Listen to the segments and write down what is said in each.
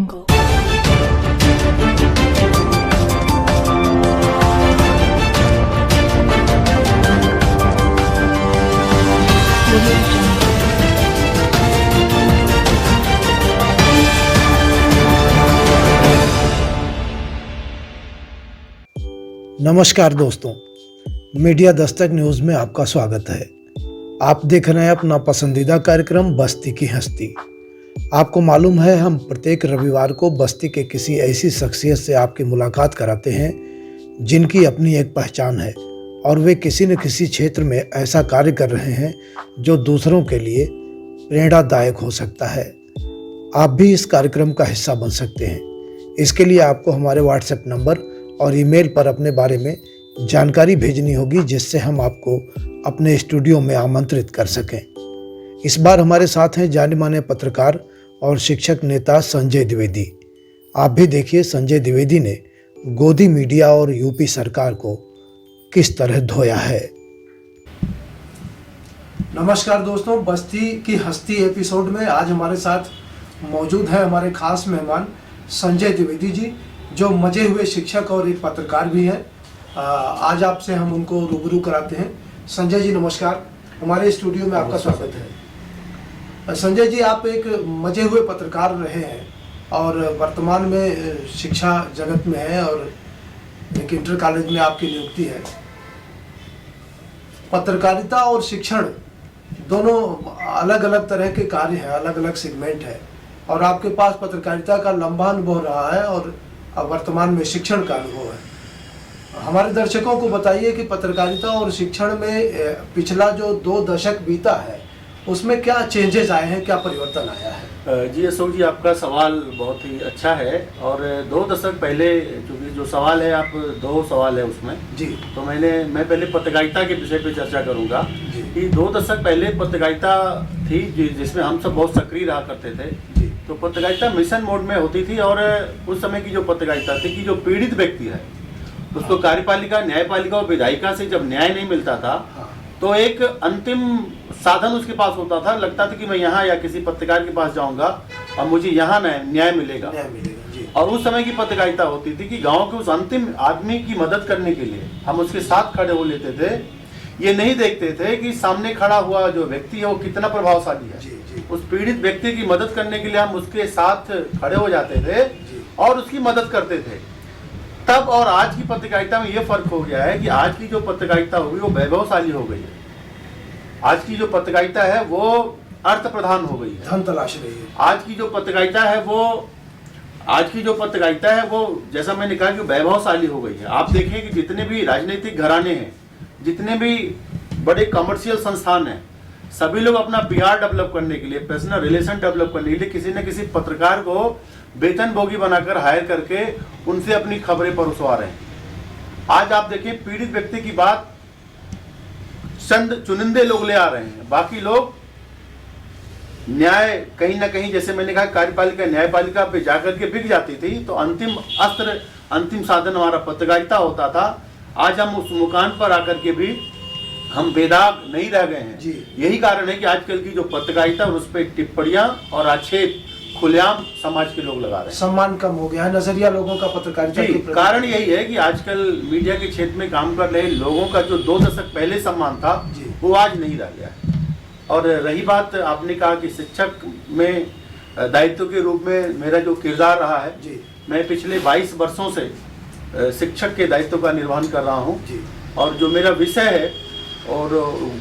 नमस्कार दोस्तों, media Dastak news में आपका स्वागत है। आप देख रहे हैं अपना पसंदीदा कार्यक्रम बस्ती की हस्ती। आपको मालूम है, हम प्रत्येक रविवार को बस्ती के किसी ऐसी शख्सियत से आपकी मुलाकात कराते हैं जिनकी अपनी एक पहचान है और वे किसी न किसी क्षेत्र में ऐसा कार्य कर रहे हैं जो दूसरों के लिए प्रेरणादायक हो सकता है। आप भी इस कार्यक्रम का हिस्सा बन सकते हैं। इसके लिए आपको हमारे व्हाट्सएप नंबर और ईमेल पर अपने बारे में जानकारी भेजनी होगी, जिससे हम आपको अपने स्टूडियो में आमंत्रित कर सकें। इस बार हमारे साथ हैं जाने माने पत्रकार और शिक्षक नेता संजय द्विवेदी। आप भी देखिए संजय द्विवेदी ने गोदी मीडिया और यूपी सरकार को किस तरह धोया है। नमस्कार दोस्तों, बस्ती की हस्ती एपिसोड में आज हमारे साथ मौजूद है हमारे खास मेहमान संजय द्विवेदी जी, जो मजे हुए शिक्षक और एक पत्रकार भी हैं। आज आपसे हम उनको रूबरू कराते हैं। संजय जी नमस्कार, हमारे स्टूडियो में आपका स्वागत है। संजय जी, आप एक मजे हुए पत्रकार रहे हैं और वर्तमान में शिक्षा जगत में हैं और एक इंटर कॉलेज में आपकी नियुक्ति है। पत्रकारिता और शिक्षण दोनों अलग अलग तरह के कार्य हैं, अलग अलग सेगमेंट है और आपके पास पत्रकारिता का लंबा अनुभव रहा है और अब वर्तमान में शिक्षण का अनुभव है। हमारे दर्शकों को बताइए कि पत्रकारिता और शिक्षण में पिछला जो 2 दशक बीता है उसमें क्या चेंजेस आए हैं, क्या परिवर्तन आया है? जी अशोक जी, आपका सवाल बहुत ही अच्छा है और 2 दशक पहले, क्योंकि जो सवाल है आप 2 सवाल है उसमें जी, तो मैं पहले पत्रकारिता के विषय पे चर्चा करूंगा कि 2 दशक पहले पत्रकारिता थी जिसमें हम सब बहुत सक्रिय रहा करते थे। तो पत्रकारिता मिशन मोड में होती थी और उस समय की जो पत्रकारिता थी कि जो पीड़ित व्यक्ति है उसको कार्यपालिका, न्यायपालिका और विधायिका से जब न्याय नहीं मिलता था तो एक अंतिम साधन उसके पास होता था। लगता था कि मैं यहाँ या किसी पत्रकार के पास जाऊंगा और मुझे यहाँ न्याय मिलेगा। जी। और उस समय की पत्रकारिता होती थी कि गांव के उस अंतिम आदमी की मदद करने के लिए हम उसके साथ खड़े हो लेते थे। ये नहीं देखते थे कि सामने खड़ा हुआ जो व्यक्ति है वो कितना प्रभावशाली है। उस पीड़ित व्यक्ति की मदद करने के लिए हम उसके साथ खड़े हो जाते थे और उसकी मदद करते थे। तब और आज की पत्रकारिता में ये फर्क हो गया है कि आज की जो पत्रकारिता होगी वो वैभवशाली हो गई है। आज की जो पत्रकारिता है वो अर्थ प्रधान हो गई है, धन तलाश रही है। आज की जो पत्रकारिता है वो जैसा मैंने कहा कि वैभवशाली हो गई है। आप देखिए कि जितने भी राजनीतिक घराने हैं, जितने भी बड़े कमर्शियल संस्थान हैं, सभी लोग अपना पीआर डेवलप करने के लिए, पर्सनल रिलेशन डेवलप करने के लिए किसी न किसी पत्रकार को वेतनभोगी बनाकर हायर करके उनसे अपनी खबरें परोसवा रहे हैं। आज आप देखिए, पीड़ित व्यक्ति की बात चंद चुनिंदे लोग ले आ रहे हैं, बाकी लोग न्याय कहीं ना कहीं, जैसे मैंने कहा, कार्यपालिका न्यायपालिका पे जाकर के बिक जाती थी। तो अंतिम अस्त्र, अंतिम साधन हमारा पत्रकारिता होता था। आज हम उस मुकाम पर आकर के भी हम बेदाग नहीं रह गए हैं। यही कारण है कि आजकल की जो पत्रकारिता और उस पर टिप्पणियां और आक्षेप खुलेआम समाज के लोग लगा रहे हैं। सम्मान कम हो गया है, नजरिया लोगों का पत्रकारिता के प्रति। कारण यही है कि आजकल मीडिया के क्षेत्र में काम कर रहे लोगों का जो 2 दशक पहले सम्मान था वो आज नहीं रह गया है। और रही बात, आपने कहा कि शिक्षक में दायित्व के रूप में मेरा जो किरदार रहा है, मैं पिछले 22 वर्षों से शिक्षक के दायित्व का निर्वहन कर रहा हूँ और जो मेरा विषय है और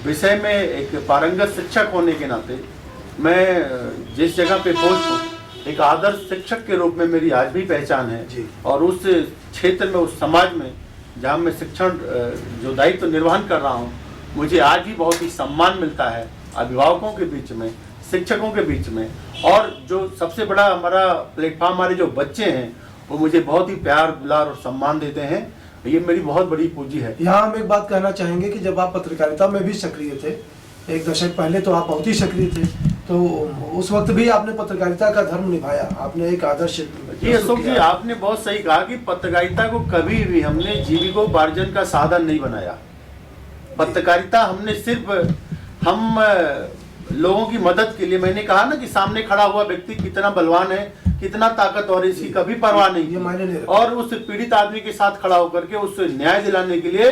विषय में एक पारंगत शिक्षक होने के नाते मैं जिस जगह पे पोस्ट हूँ, एक आदर्श शिक्षक के रूप में मेरी आज भी पहचान है। और उस क्षेत्र में, उस समाज में जहाँ मैं शिक्षण जो दायित्व निर्वहन कर रहा हूँ, मुझे आज भी बहुत ही सम्मान मिलता है अभिभावकों के बीच में, शिक्षकों के बीच में। और जो सबसे बड़ा हमारा प्लेटफॉर्म, हमारे जो बच्चे हैं वो मुझे बहुत ही प्यार, दुलार और सम्मान देते हैं। ये मेरी बहुत बड़ी पूंजी है। यहाँ हम एक बात कहना चाहेंगे कि जब आप पत्रकारिता में भी सक्रिय थे, 1 दशक पहले तो आप बहुत ही सक्रिय थे, तो उस वक्त भी आपने पत्रकारिता का धर्म निभाया, आपने एक आदर्श। जी अशोक जी, आपने बहुत सही कहा कि पत्रकारिता को कभी भी हमने जीविकोपार्जन का साधन नहीं बनाया। पत्रकारिता हमने सिर्फ हम लोगों की मदद के लिए, मैंने कहा ना कि सामने खड़ा हुआ व्यक्ति कितना बलवान है कितना ताकतवर है, इसकी कभी परवाह नहीं ये मायने नहीं की। रखता। और उस पीड़ित आदमी के साथ खड़ा होकर के उससे न्याय दिलाने के लिए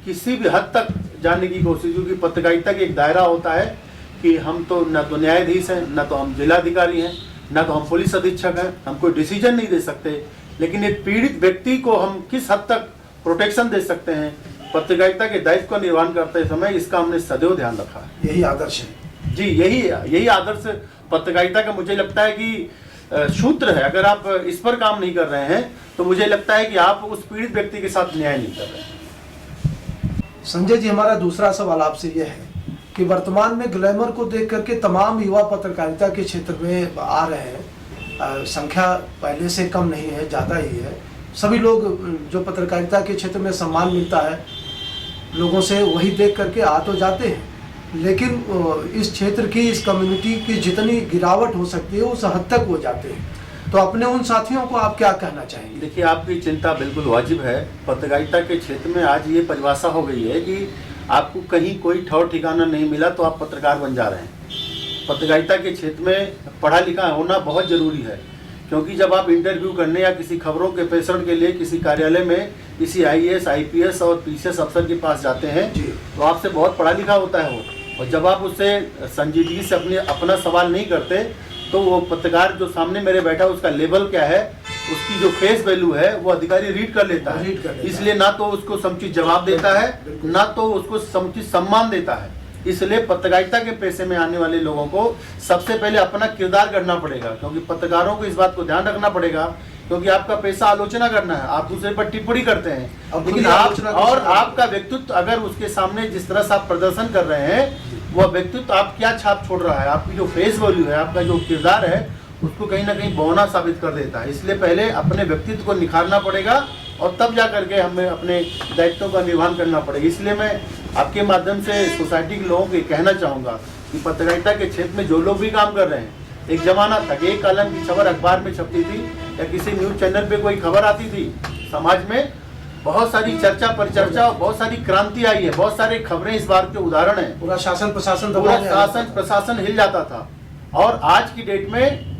किसी भी हद तक जाने की कोशिश, क्योंकि पत्रकारिता का एक दायरा होता है कि हम तो न तो न्यायाधीश हैं, न तो हम जिलाधिकारी हैं, न तो हम पुलिस अधीक्षक हैं, हम कोई डिसीजन नहीं दे सकते। लेकिन एक पीड़ित व्यक्ति को हम किस हद तक प्रोटेक्शन दे सकते हैं पत्रकारिता के दायित्व का निर्वहन करते समय, इसका हमने सदैव ध्यान रखा है। यही आदर्श है जी, यही आदर्श पत्रकारिता का मुझे लगता है कि सूत्र है। अगर आप इस पर काम नहीं कर रहे हैं तो मुझे लगता है कि आप उस पीड़ित व्यक्ति के साथ न्याय नहीं कर रहे हैं। संजय जी, हमारा दूसरा सवाल आपसे यह है कि वर्तमान में ग्लैमर को देख करके तमाम युवा पत्रकारिता के क्षेत्र में आ रहे हैं। संख्या पहले से कम नहीं है, ज़्यादा ही है। सभी लोग जो पत्रकारिता के क्षेत्र में सम्मान मिलता है लोगों से, वही देख करके आ तो जाते हैं, लेकिन इस क्षेत्र की, इस कम्युनिटी की जितनी गिरावट हो सकती है उस हद तक वो जाते हैं। तो अपने उन साथियों को आप क्या कहना चाहेंगे? देखिए, आपकी चिंता बिल्कुल वाजिब है। पत्रकारिता के क्षेत्र में आज ये परिभाषा हो गई है कि आपको कहीं कोई ठौर ठिकाना नहीं मिला तो आप पत्रकार बन जा रहे हैं। पत्रकारिता के क्षेत्र में पढ़ा लिखा होना बहुत ज़रूरी है, क्योंकि जब आप इंटरव्यू करने या किसी खबरों के प्रेषण के लिए किसी कार्यालय में किसी IAS, IPS और PCS अफसर के पास जाते हैं तो आपसे बहुत पढ़ा लिखा होता है वो, और जब आप उससे संजीदगी से अपना सवाल नहीं करते तो वो पत्रकार जो सामने मेरे बैठा है उसका लेवल क्या है, उसकी जो फेस वैल्यू है वो अधिकारी रीड कर लेता है। इसलिए ना तो उसको समुचित जवाब देता है, ना तो उसको समुचित सम्मान देता है। इसलिए पत्रकारिता के पेशे में आने वाले लोगों को सबसे पहले अपना किरदार करना पड़ेगा, क्योंकि पत्रकारों को इस बात को ध्यान रखना पड़ेगा, क्योंकि आपका पेशा आलोचना करना है, आप दूसरे पर टिप्पणी करते हैं, लेकिन आपका व्यक्तित्व अगर उसके सामने जिस तरह से आप प्रदर्शन कर रहे हैं वह व्यक्तित्व आप क्या छाप छोड़ रहा है, आपकी जो फेस वैल्यू है, आपका जो किरदार है, उसको कहीं ना कहीं बौना साबित कर देता है। इसलिए पहले अपने व्यक्तित्व को निखारना पड़ेगा और तब जा करके हमें अपने दायित्वों का निर्वहन करना पड़ेगा। इसलिए मैं आपके माध्यम से सोसाइटी के लोगों को कहना चाहूँगा कि पत्रकारिता के क्षेत्र में जो लोग भी काम कर रहे हैं, एक जमाना था कि एक कलम की खबर अखबार में छपती थी या किसी न्यूज़ चैनल पे कोई खबर आती थी, समाज में बहुत सारी चर्चा परिचर्चा और बहुत सारी क्रांति आई है, बहुत सारे खबरें इस बार के उदाहरण हैं। पूरा शासन प्रशासन हिल जाता था। और आज की डेट में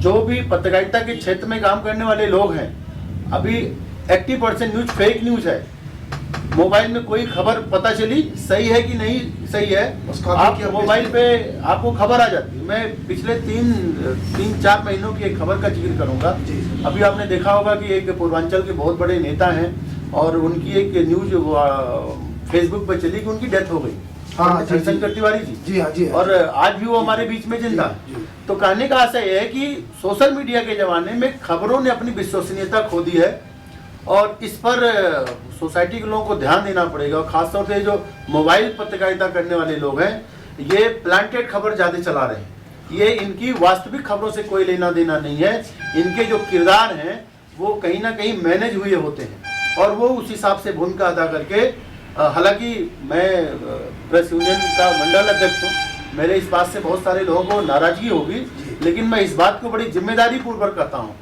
जो भी पत्रकारिता के क्षेत्र में काम करने वाले लोग हैं, अभी 80% न्यूज फेक न्यूज है। मोबाइल में कोई खबर पता चली, सही है कि नहीं सही है, आप मोबाइल पे आपको खबर आ जाती है। मैं पिछले तीन चार महीनों की एक खबर का जिक्र करूंगा। अभी आपने देखा होगा कि एक पूर्वांचल के बहुत बड़े नेता हैं और उनकी एक न्यूज फेसबुक पर चली कि उनकी डेथ हो गई। हाँ, शंकर तिवारी जी। जी। और आज भी वो हमारे बीच में जिंदा। तो कहने का आशय यह है कि सोशल मीडिया के जमाने में खबरों ने अपनी विश्वसनीयता खो दी है और इस पर सोसाइटी के लोगों को ध्यान देना पड़ेगा। और खासतौर से जो मोबाइल पत्रकारिता करने वाले लोग हैं, ये प्लांटेड खबर ज़्यादा चला रहे हैं। ये इनकी वास्तविक खबरों से कोई लेना देना नहीं है। इनके जो किरदार हैं वो कहीं ना कहीं मैनेज हुए होते हैं और वो उस हिसाब से भूमिका अदा करके, हालांकि मैं प्रेस यूनियन का मंडल अध्यक्ष हूँ, मेरे इस बात से बहुत सारे लोगों को नाराजगी होगी, लेकिन मैं इस बात को बड़ी जिम्मेदारी पूर्वक करता हूँ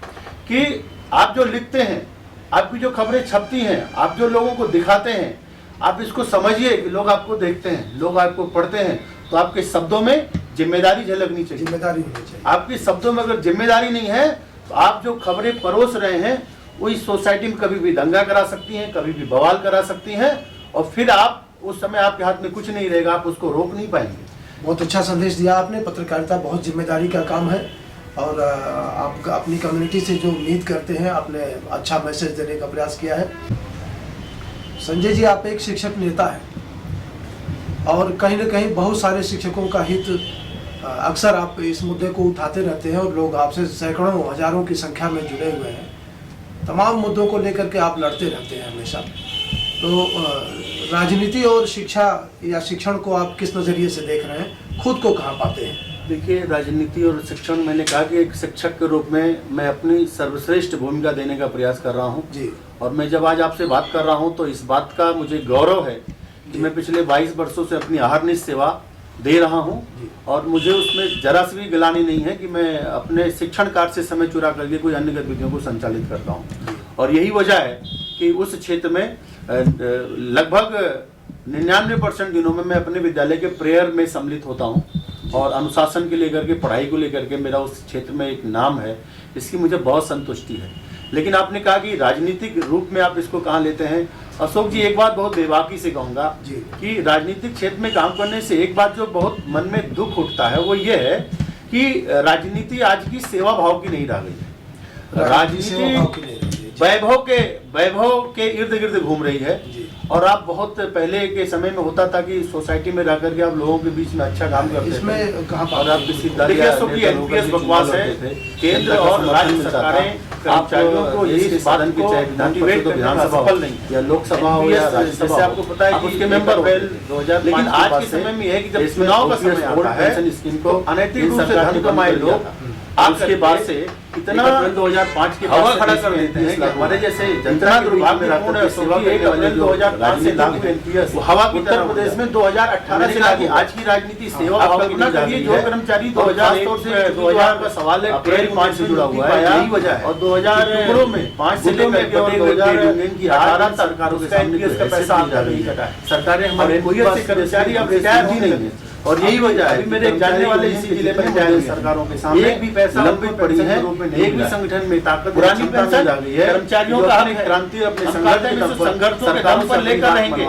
कि आप जो लिखते हैं, आपकी जो खबरें छपती हैं, आप जो लोगों को दिखाते हैं, आप इसको समझिए कि लोग आपको देखते हैं, लोग आपको पढ़ते हैं, तो आपके शब्दों में जिम्मेदारी झलकनी चाहिए। जिम्मेदारी होनी चाहिए। आपके शब्दों में अगर जिम्मेदारी नहीं है तो आप जो खबरें परोस रहे हैं वो इस सोसाइटी में कभी भी दंगा करा सकती हैं, कभी भी बवाल करा सकती हैं और फिर आप उस समय आपके हाथ में कुछ नहीं रहेगा, आप उसको रोक नहीं पाएंगे। बहुत अच्छा संदेश दिया आपने। पत्रकारिता बहुत जिम्मेदारी का काम है और आप अपनी कम्युनिटी से जो उम्मीद करते हैं, आपने अच्छा मैसेज देने का प्रयास किया है। संजय जी, आप एक शिक्षक नेता हैं और कहीं ना कहीं बहुत सारे शिक्षकों का हित, अक्सर आप इस मुद्दे को उठाते रहते हैं और लोग आपसे सैकड़ों हजारों की संख्या में जुड़े हुए हैं। तमाम मुद्दों को लेकर के आप लड़ते रहते हैं हमेशा। तो राजनीति और शिक्षा या शिक्षण को आप किस नज़रिए से देख रहे हैं, खुद को कहाँ पाते हैं? देखिए, राजनीति और शिक्षण, मैंने कहा कि एक शिक्षक के रूप में मैं अपनी सर्वश्रेष्ठ भूमिका देने का प्रयास कर रहा हूँ जी। और मैं जब आज आपसे बात कर रहा हूँ तो इस बात का मुझे गौरव है कि मैं पिछले 22 वर्षों से अपनी अहर्निश सेवा दे रहा हूँ और मुझे उसमें जरा सी भी गिलानी नहीं है कि मैं अपने शिक्षण कार्य से समय चुरा करके कोई अन्य गतिविधियों को संचालित करता हूँ। और यही वजह है कि उस क्षेत्र में लगभग 99% दिनों में मैं अपने विद्यालय के प्रेयर में सम्मिलित होता हूँ और अनुशासन के लेकर के, पढ़ाई को लेकर के मेरा उस क्षेत्र में एक नाम है, इसकी मुझे बहुत संतुष्टि है। लेकिन आपने कहा कि राजनीतिक रूप में आप इसको कहाँ लेते हैं। अशोक जी, एक बात बहुत बेबाकी से कहूँगा कि राजनीतिक क्षेत्र में काम करने से एक बात जो बहुत मन में दुख उठता है वो ये है कि राजनीति आज की सेवा भाव की नहीं रह गई है। राजनीति वैभव के इर्द गिर्द घूम रही है। और आप बहुत पहले के समय में होता था कि सोसाइटी में रह करके आप लोगों के बीच में अच्छा काम करते थे और आप किसी एनपीएस बकवास है। केंद्र और राज्य सरकारें कर्मचारियों को इस बात को मोटिवेट विधानसभा सफल नहीं या लोकसभा हो या राज्यसभा, जैसे आपको पता है कि उसके मेंबर हो। लेकिन आज के समय में यह है कि जब चुनाव का समय आता है स्कीम को अनैतिक रूप से धन कमाए लोग आपके बाद से इतना 2005 के हवा खड़ा कर देते हैं कि हमारे जैसे जनता दुर्भाग्यपूर्ण है। सेवा के 2005 से लागू एनपीएस हवा उत्तर प्रदेश में 2018 से लागू। आज की राजनीति सेवा भाव की नहीं रही है। जो कर्मचारी 2000 से 2000 का सवाल है, अप्रैल 5 से जुड़ा हुआ है, यही वजह है। और 2000 में 5 से लेकर 2000 की 18 सरकारों के सामने का पैसा नहीं कटा है। सरकारें हमारे कोई ऐसे कर्मचारी अब रिटायर ही नहीं है और यही वजह है। मेरे जानने वाले इसी जिले में जाए सरकारों के सामने एक भी पैसा लंबित पड़ी है, एक भी संगठन में ताकत पुरानी पेंशन आ गई है। कर्मचारियों का क्रांति अपने संघर्षों के दम पर लेकर रहेंगे।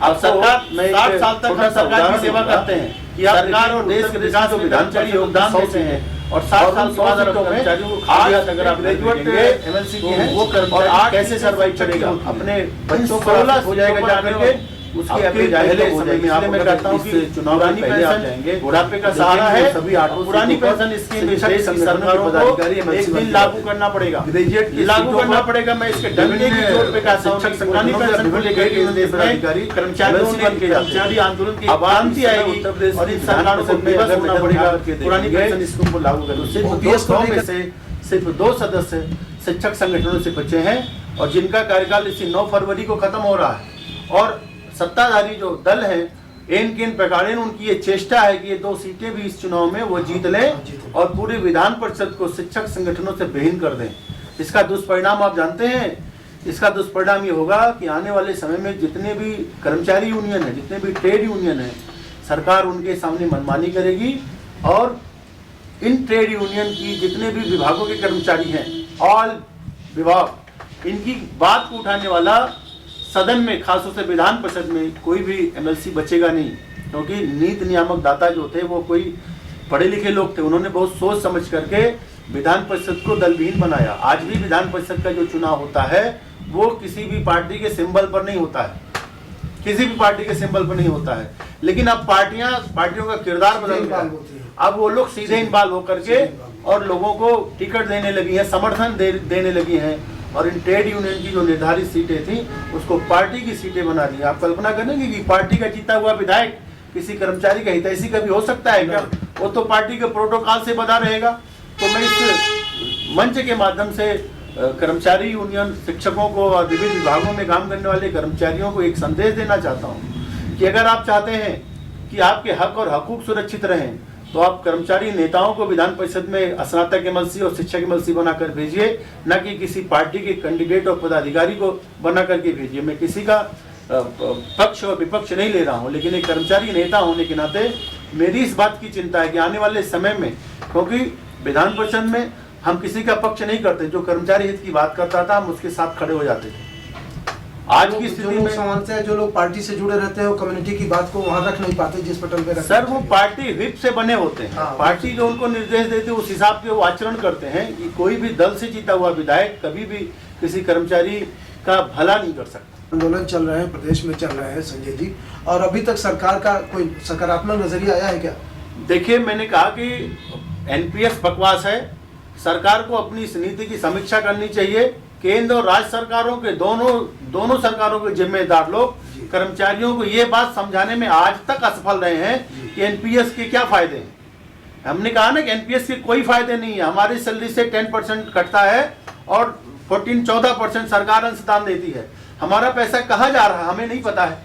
अब सरकार 60 साल तक हम सरकार की सेवा करते हैं कि सरकार और देश के विकास में कर्मचारी योगदान देते हैं और 60 साल के बाद कर्मचारियों को आज अगर आप ग्रेजुएट एमएलसी की हैं वो कर्मचारी कैसे सर्वाइव करेगा, अपने बच्चों को 16 हो जाएगा जाकर के उसकी पहले समय में मैं कहता हूं कि चुनाव पुरानी पेंशन बुढ़ापे का सहारा है। सभी पुरानी पेंशन स्कीम सरकारों को एक दिन लागू करना पड़ेगा, ग्रेजुएट लागू करना पड़ेगा। मैं इसके डंडे की चोट पे कहता हूं कि पुरानी पेंशन को लेकर कर्मचारी आंदोलन की क्रांति आएगी और इन सरकारों को बेबस होना पड़ेगा पुरानी पेंशन स्कीम को लागू करने से। सिर्फ 2 सदस्य शिक्षक संगठनों से बचे हैं और जिनका कार्यकाल इसी 9 फरवरी को खत्म हो रहा है। और सत्ताधारी जो दल है एन केन प्रकारेण उनकी ये चेष्टा है कि ये 2 सीटें भी इस चुनाव में वो जीत लें और पूरे विधान परिषद को शिक्षक संगठनों से विहीन कर दें। इसका दुष्परिणाम आप जानते हैं। इसका दुष्परिणाम ये होगा कि आने वाले समय में जितने भी कर्मचारी यूनियन है, जितने भी ट्रेड यूनियन है, सरकार उनके सामने मनमानी करेगी और इन ट्रेड यूनियन की जितने भी विभागों के कर्मचारी हैं, ऑल विभाग, इनकी बात को उठाने वाला सदन में, खासतौर से विधान परिषद में कोई भी एमएलसी बचेगा नहीं। क्योंकि नीति नियामक दाता जो थे वो कोई पढ़े लिखे लोग थे। उन्होंने बहुत सोच समझ करके विधान परिषद को दलविहीन बनाया। आज भी विधान परिषद का जो चुनाव होता है वो किसी भी पार्टी के सिंबल पर नहीं होता है, किसी भी पार्टी के सिंबल पर नहीं होता है। लेकिन अब पार्टियों का किरदार बदल गया। अब वो लोग सीधे इन्वॉल्व होकर के और लोगों को टिकट देने लगी है, समर्थन देने लगी हैं और इन ट्रेड यूनियन की जो निर्धारित सीटें थी उसको पार्टी की सीटें बना दी। आप कल्पना करेंगे कि पार्टी का जीता हुआ विधायक किसी कर्मचारी का हितैषी कभी हो सकता है क्या? वो तो पार्टी के प्रोटोकॉल से बना रहेगा। तो मैं इस मंच के माध्यम से कर्मचारी यूनियन, शिक्षकों को और विभिन्न विभागों में काम करने वाले कर्मचारियों को एक संदेश देना चाहता हूँ कि अगर आप चाहते हैं कि आपके हक और हकूक सुरक्षित रहें तो आप कर्मचारी नेताओं को विधान परिषद में स्नातक एमएलसी और शिक्षक एमएलसी बनाकर भेजिए, न कि किसी पार्टी के कैंडिडेट और पदाधिकारी को बना करके भेजिए। मैं किसी का पक्ष और विपक्ष नहीं ले रहा हूं, लेकिन एक कर्मचारी नेता होने के नाते मेरी इस बात की चिंता है कि आने वाले समय में, क्योंकि विधान परिषद में हम किसी का पक्ष नहीं करते, जो कर्मचारी हित की बात करता था हम उसके साथ खड़े हो जाते थे। आज की स्थिति में समझते हैं जो लोग पार्टी से जुड़े रहते हैं वो कम्युनिटी की बात को वहां रख नहीं पाते जिस पटल पे सर वो पार्टी व्हिप से बने होते हैं। पार्टी जो उनको निर्देश देती है उस हिसाब से वो आचरण करते हैं कि कोई भी दल से जीता हुआ विधायक कभी भी किसी कर्मचारी का भला नहीं कर सकता। आंदोलन चल रहे हैं, प्रदेश में चल रहे हैं संजय जी, और अभी तक सरकार का कोई सकारात्मक नजरिया आया है क्या? देखिए, मैंने कहा कि एनपीएस बकवास है। सरकार को अपनी इस नीति की समीक्षा करनी चाहिए। केंद्र और राज्य सरकारों के दोनों सरकारों के जिम्मेदार लोग कर्मचारियों को ये बात समझाने में आज तक असफल रहे हैं कि एनपीएस के क्या फायदे हैं। हमने कहा ना कि एनपीएस के कोई फायदे नहीं है। हमारी सैलरी से 10% कटता है और 14% सरकार अंशदान देती है। हमारा पैसा कहाँ जा रहा है हमें नहीं पता है।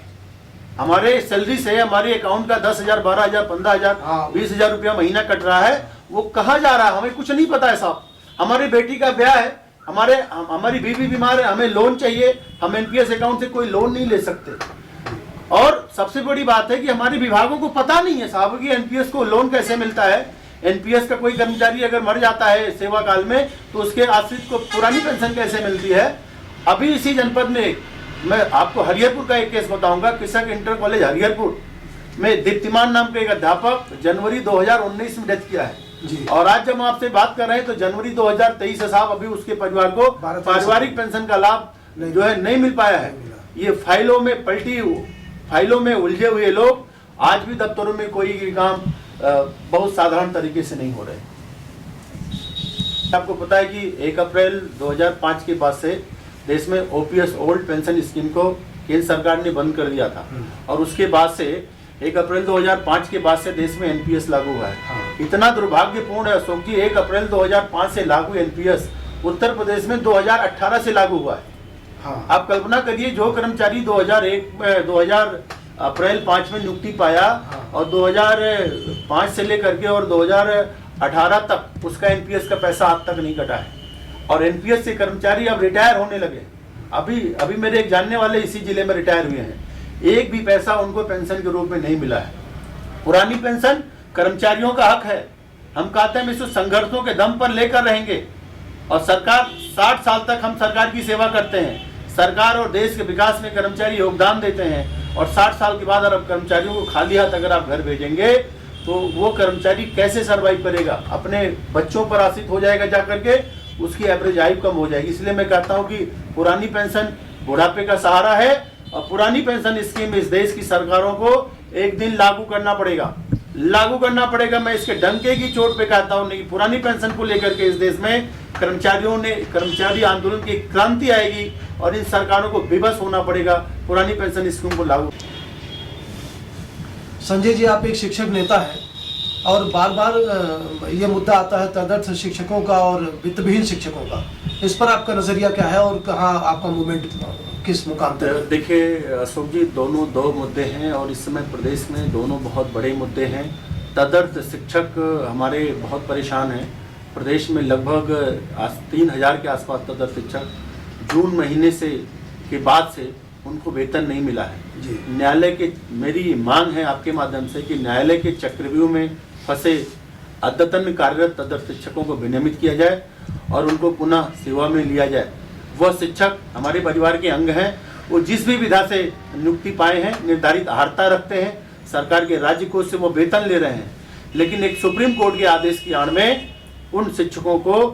हमारे सैलरी से हमारे अकाउंट का 10,000, 12,000, 15,000, 20,000 रुपया महीना कट रहा है, वो कहाँ जा रहा है हमें कुछ नहीं पता है साहब। हमारी बेटी का ब्याह है, हमारी बीवी बीमार है, हमें लोन चाहिए, हम एनपीएस अकाउंट से कोई लोन नहीं ले सकते। और सबसे बड़ी बात है कि हमारे विभागों को पता नहीं है साहब कि एनपीएस को लोन कैसे मिलता है। एनपीएस का कोई कर्मचारी अगर मर जाता है सेवा काल में तो उसके आश्रित को पुरानी पेंशन कैसे मिलती है। अभी इसी जनपद में मैं आपको हरिहरपुर का एक केस बताऊंगा। कृषक इंटर कॉलेज हरिहरपुर में दीप्तिमान नाम के एक अध्यापक जनवरी 2019 में डेथ किया है और आज जब हम आपसे बात कर रहे हैं तो जनवरी 2023 से साहब अभी उसके परिवार को पारिवारिक पेंशन का लाभ जो है नहीं मिल पाया है। ये फाइलों में उलझे हुए लोग आज भी दफ्तरों में कोई काम बहुत साधारण तरीके से नहीं हो रहे। आपको पता है कि 1 अप्रैल 2005 के बाद से देश में ओपीएस ओल्ड पेंशन स्कीम को केंद्र सरकार ने बंद कर दिया था और उसके बाद से 1 अप्रैल 2005 के बाद से देश में एनपीएस लागू हुआ है। इतना दुर्भाग्यपूर्ण है अशोक जी, 1 अप्रैल 2005 से लागू एनपीएस उत्तर प्रदेश में 2018 से लागू हुआ है। आप कल्पना करिए जो कर्मचारी 2001 अप्रैल 5 में नियुक्ति पाया और 2005 से लेकर के और 2018 तक उसका एनपीएस का पैसा आज तक नहीं कटा है और एनपीएस से कर्मचारी अब रिटायर होने लगे। अभी मेरे एक जानने वाले इसी जिले में रिटायर हुए हैं, एक भी पैसा उनको पेंशन के रूप में नहीं मिला है। पुरानी पेंशन कर्मचारियों का हक है। हम कहते हैं इसको संघर्षों के दम पर लेकर रहेंगे और सरकार 60 साल तक हम सरकार की सेवा करते हैं। सरकार और देश के विकास में कर्मचारी योगदान देते हैं और 60 साल के बाद अगर कर्मचारियों को खाली हाथ अगर आप घर भेजेंगे तो वो कर्मचारी कैसे सर्वाइव करेगा, अपने बच्चों पर आश्रित हो जाएगा जाकर के, उसकी एवरेज आयु कम हो जाएगी। इसलिए मैं कहता हूं कि पुरानी पेंशन बुढ़ापे का सहारा है और पुरानी पेंशन स्कीम इस देश की सरकारों को एक दिन लागू करना पड़ेगा। मैं इसके डंके की चोट पे कहता हूं नहीं, पुरानी पेंशन को लेकर के इस देश में कर्मचारी आंदोलन की क्रांति आएगी और इन सरकारों को विवश होना पड़ेगा पुरानी पेंशन स्कीम को लागू। संजय जी, आप एक शिक्षक नेता हैं और बार बार ये मुद्दा आता है तदर्थ शिक्षकों का और वित्तविहीन शिक्षकों का। इस पर आपका नजरिया क्या है और कहाँ आपका मूवमेंट किस मुकाम पर? देखिए अशोक जी, दोनों दो मुद्दे हैं और इस समय प्रदेश में दोनों बहुत बड़े मुद्दे हैं। तदर्थ शिक्षक हमारे बहुत परेशान हैं। प्रदेश में लगभग 3000 के आसपास तदर्थ शिक्षक जून महीने के बाद से उनको वेतन नहीं मिला है। न्यायालय के मेरी मांग है आपके माध्यम से कि न्यायालय के चक्रव्यूह में फंसे अद्यतन कार्यरत तदर्थ शिक्षकों को विनियमित किया जाए और उनको पुनः सेवा में लिया जाए। वह शिक्षक हमारे परिवार के अंग हैं, वो जिस भी विधा से नियुक्ति पाए हैं, निर्धारित अर्हता रखते हैं, सरकार के राज्य कोष से वो वेतन ले रहे हैं, लेकिन एक सुप्रीम कोर्ट के आदेश की आड़ में उन शिक्षकों को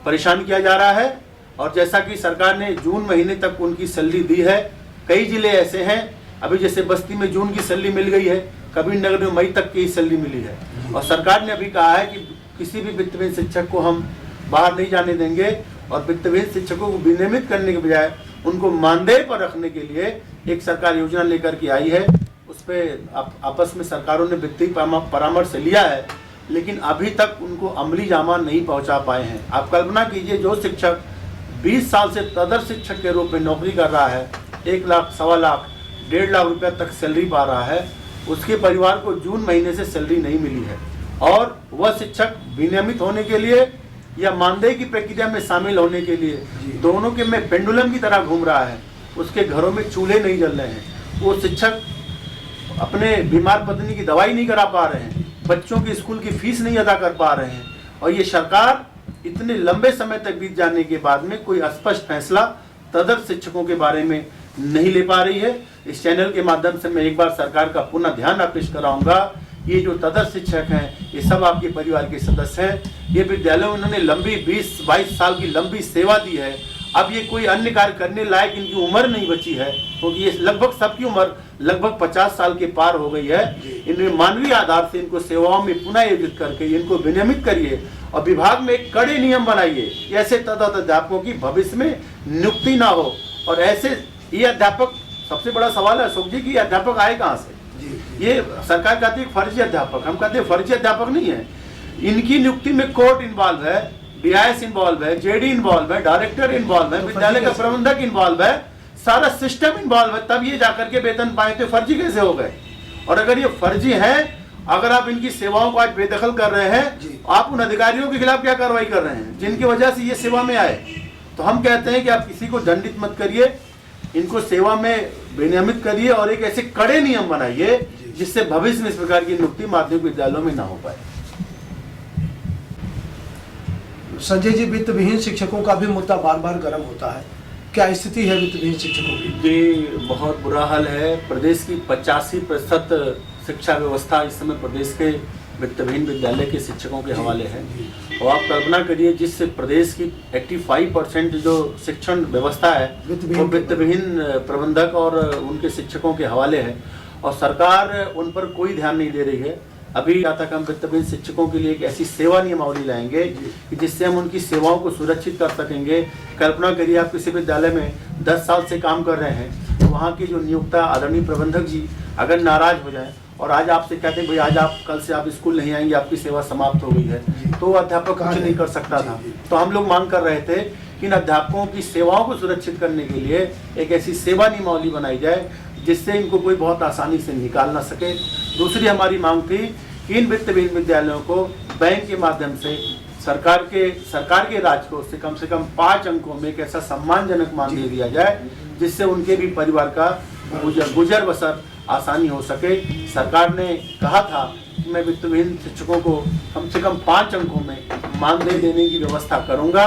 परेशान किया जा रहा है। और जैसा कि सरकार ने जून महीने तक उनकी सैलरी दी है, कई जिले ऐसे हैं, अभी जैसे बस्ती में जून की सैलरी मिल गई है, कबीरनगर में मई तक की सैलरी मिली है और सरकार ने अभी कहा है कि किसी भी वित्तविहीन शिक्षक को हम बाहर नहीं जाने देंगे और वित्तविहीन शिक्षकों को विनियमित करने के बजाय उनको मानदेय पर रखने के लिए एक सरकार योजना लेकर के आई है। उस पर आपस में सरकारों ने वित्तीय परामर्श लिया है, लेकिन अभी तक उनको अमली जामा नहीं पहुंचा पाए हैं। आप कल्पना कीजिए, जो शिक्षक 20 साल से तदर्थ शिक्षक के रूप में नौकरी कर रहा है, 1 लाख, 1.25 लाख, 1.5 लाख रुपया तक सैलरी पा रहा है, उसके परिवार को जून महीने से सैलरी नहीं मिली है और वह शिक्षक विनियमित होने के लिए या मानदेय की प्रक्रिया में शामिल होने के लिए दोनों के में पेंडुलम की तरह घूम रहा है। उसके घरों में चूल्हे नहीं जल रहे हैं, वो शिक्षक अपने बीमार पत्नी की दवाई नहीं करा पा रहे हैं, बच्चों की स्कूल की फीस नहीं अदा कर पा रहे हैं और ये सरकार इतने लंबे समय तक बीत जाने के बाद में कोई स्पष्ट फैसला तदर्थ शिक्षकों के बारे में नहीं ले पा रही है। इस चैनल के माध्यम से मैं एक बार सरकार का पुनः ध्यान आकृष्ट कराऊंगा। ये जो तदर्थ शिक्षक हैं, ये सब आपके परिवार के सदस्य हैं। ये विद्यालय में उन्होंने लंबी 20-22 साल की लंबी सेवा दी है। अब ये कोई अन्य कार्य करने लायक इनकी उम्र नहीं बची है, क्योंकि ये लगभग सबकी उम्र लगभग 50 साल के पार हो गई है। इनमें मानवीय आधार से इनको सेवाओं में पुनः आयोजित करके इनको विनियमित करिए और विभाग में एक कड़े नियम बनाइए, ऐसे तदर्थ अध्यापकों की भविष्य में नियुक्ति ना हो। और ऐसे ये अध्यापक, सबसे बड़ा सवाल है अशोक जी की अध्यापक आए कहाँ से? ये सरकार कहती है फर्जी अध्यापक, हम कहते हैं फर्जी अध्यापक नहीं है। इनकी नियुक्ति में कोर्ट इन्वॉल्व है, डीआईएस इन्वॉल्व है, जेडी इन्वॉल्व है, डायरेक्टर इन्वॉल्व है, विद्यालय का प्रबंधक इन्वॉल्व है, सारा सिस्टम इन्वॉल्व है, तब ये जाकर के वेतन पाए। तो फर्जी कैसे हो गए? और अगर ये फर्जी है, अगर आप इनकी सेवाओं को आज बेदखल कर रहे हैं, आप उन अधिकारियों के खिलाफ क्या कार्रवाई कर रहे हैं जिनकी वजह से ये सेवा में आए? तो हम कहते हैं कि आप किसी को दंडित मत करिए, इनको सेवा में विनियमित करिए और एक ऐसे कड़े नियम बनाइए जिससे भविष्य में इस प्रकार की नियुक्ति माध्यमिक विद्यालयों में ना हो पाए। संजय जी, वित्त विहीन शिक्षकों का भी मुद्दा बार बार गर्म होता है, क्या स्थिति है वित्त विहीन शिक्षकों की? जी, बहुत बुरा हाल है। प्रदेश की 85% शिक्षा व्यवस्था इस समय प्रदेश के वित्तविहीन विद्यालय के शिक्षकों के हवाले है। और आप कल्पना करिए, जिस प्रदेश की 85% जो शिक्षण व्यवस्था है वो वित्तविहीन प्रबंधक और उनके शिक्षकों के हवाले है, और सरकार उन पर कोई ध्यान नहीं दे रही है। अभी तक हम वित्तविहीन शिक्षकों के लिए एक ऐसी सेवा नियमावली लाएंगे कि जिससे हम उनकी सेवाओं को सुरक्षित कर सकेंगे। कल्पना करिए, आप किसी विद्यालय में 10 साल से काम कर रहे हैं, तो वहाँ की जो नियोक्ता आदरणीय प्रबंधक जी अगर नाराज हो जाए और आज आपसे कहते हैं भाई आज आप कल से आप स्कूल नहीं आएंगे, आपकी सेवा समाप्त हो गई है, तो वो अध्यापक कुछ नहीं कर सकता था। तो हम लोग मांग कर रहे थे कि इन अध्यापकों की सेवाओं को सुरक्षित करने के लिए एक ऐसी सेवा नियमावली बनाई जाए जिससे इनको कोई बहुत आसानी से निकाल ना सके। दूसरी हमारी मांग थी कि इन वित्तविहीन विद्यालयों को बैंक के माध्यम से सरकार के राजकोष से कम 5 अंकों में एक ऐसा सम्मानजनक मानदेय दिया जाए जिससे उनके भी परिवार का गुजर बसर आसानी हो सके। सरकार ने कहा था कि मैं वित्तविहीन शिक्षकों को कम से कम 5 अंकों में मानदेय देने की व्यवस्था करूंगा,